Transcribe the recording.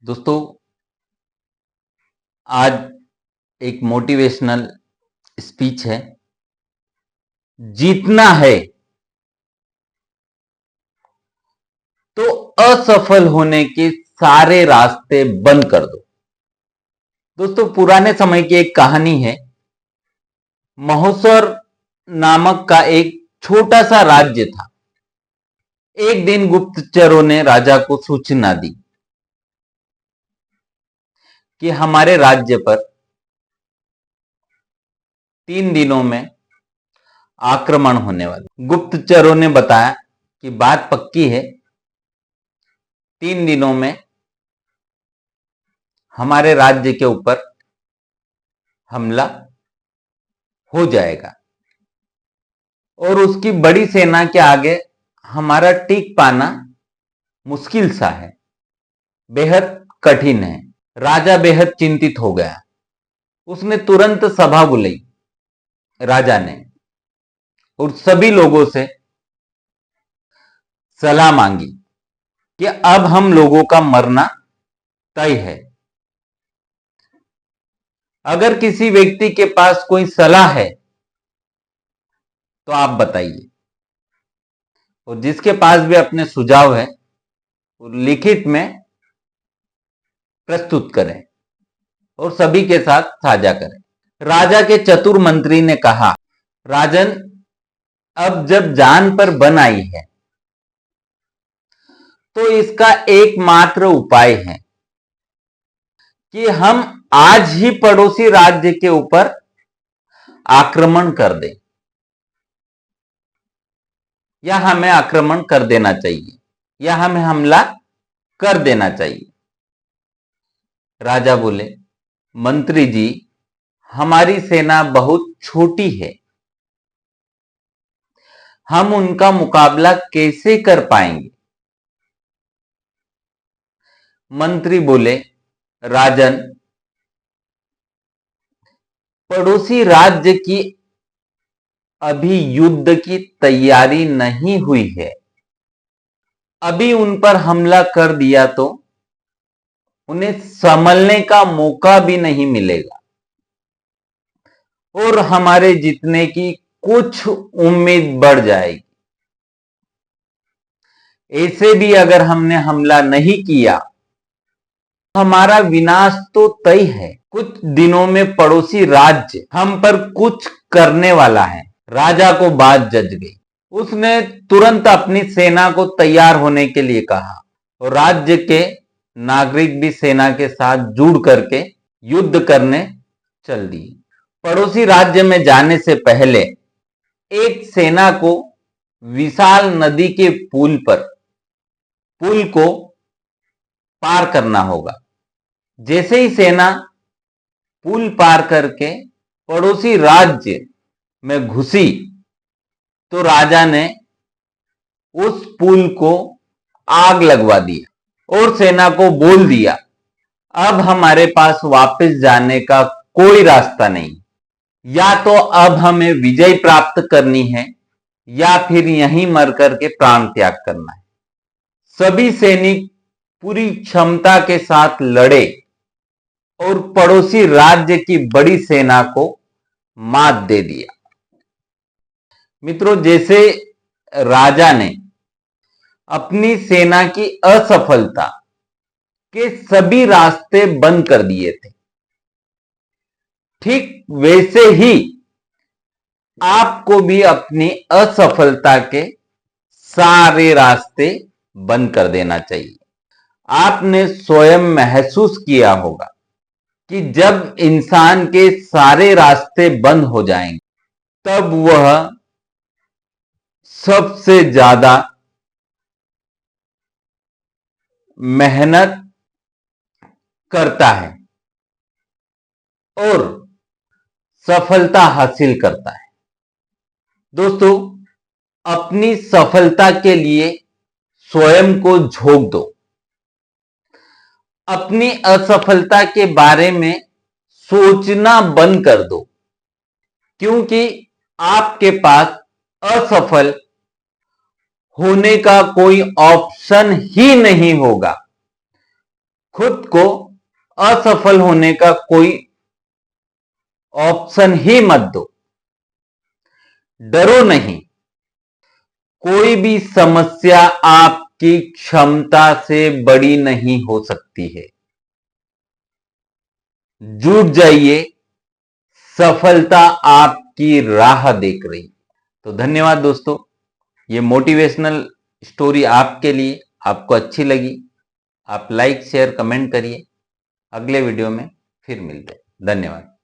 दोस्तों, आज एक मोटिवेशनल स्पीच है। जीतना है तो असफल होने के सारे रास्ते बंद कर दो। दोस्तों, पुराने समय की एक कहानी है। महोत्सव नामक का एक छोटा सा राज्य था। एक दिन गुप्तचरों ने राजा को सूचना दी कि हमारे राज्य पर 3 दिनों में आक्रमण होने वाला। गुप्तचरों ने बताया कि बात पक्की है, 3 दिनों में हमारे राज्य के ऊपर हमला हो जाएगा और उसकी बड़ी सेना के आगे हमारा टिक पाना मुश्किल सा है, बेहद कठिन है। राजा बेहद चिंतित हो गया। उसने तुरंत सभा बुलाई राजा ने और सभी लोगों से सलाह मांगी कि अब हम लोगों का मरना तय है। अगर किसी व्यक्ति के पास कोई सलाह है तो आप बताइए, और जिसके पास भी अपने सुझाव है वो लिखित में प्रस्तुत करें और सभी के साथ साझा करें। राजा के चतुर मंत्री ने कहा, राजन, अब जब जान पर बन आई है तो इसका एकमात्र उपाय है कि हम आज ही पड़ोसी राज्य के ऊपर आक्रमण कर दें, या हमें आक्रमण कर देना चाहिए, या हमें हमला कर देना चाहिए। राजा बोले, मंत्री जी, हमारी सेना बहुत छोटी है, हम उनका मुकाबला कैसे कर पाएंगे? मंत्री बोले, राजन, पड़ोसी राज्य की अभी युद्ध की तैयारी नहीं हुई है। अभी उन पर हमला कर दिया तो उन्हें संभलने का मौका भी नहीं मिलेगा और हमारे जीतने की कुछ उम्मीद बढ़ जाएगी। ऐसे भी अगर हमने हमला नहीं किया, हमारा विनाश तो तय है। कुछ दिनों में पड़ोसी राज्य हम पर कुछ करने वाला है। राजा को बात जच गई। उसने तुरंत अपनी सेना को तैयार होने के लिए कहा और राज्य के नागरिक भी सेना के साथ जुड़ करके युद्ध करने चल दिए। पड़ोसी राज्य में जाने से पहले एक सेना को विशाल नदी के पुल को पार करना होगा। जैसे ही सेना पुल पार करके पड़ोसी राज्य में घुसी तो राजा ने उस पुल को आग लगवा दिया और सेना को बोल दिया, अब हमारे पास वापस जाने का कोई रास्ता नहीं, या तो अब हमें विजय प्राप्त करनी है या फिर यहीं मर करके प्राण त्याग करना है। सभी सैनिक पूरी क्षमता के साथ लड़े और पड़ोसी राज्य की बड़ी सेना को मात दे दिया। मित्रों, जैसे राजा ने अपनी सेना की असफलता के सभी रास्ते बंद कर दिए थे, ठीक वैसे ही आपको भी अपनी असफलता के सारे रास्ते बंद कर देना चाहिए। आपने स्वयं महसूस किया होगा कि जब इंसान के सारे रास्ते बंद हो जाएंगे तब वह सबसे ज्यादा मेहनत करता है और सफलता हासिल करता है। दोस्तों, अपनी सफलता के लिए स्वयं को झोंक दो। अपनी असफलता के बारे में सोचना बंद कर दो, क्योंकि आपके पास असफल होने का कोई ऑप्शन ही नहीं होगा। खुद को असफल होने का कोई ऑप्शन ही मत दो। डरो नहीं। कोई भी समस्या आपकी क्षमता से बड़ी नहीं हो सकती है। जुट जाइए, सफलता आपकी राह देख रही। तो धन्यवाद दोस्तों, ये मोटिवेशनल स्टोरी आपके लिए। आपको अच्छी लगी, आप लाइक शेयर कमेंट करिए। अगले वीडियो में फिर मिलते हैं। धन्यवाद।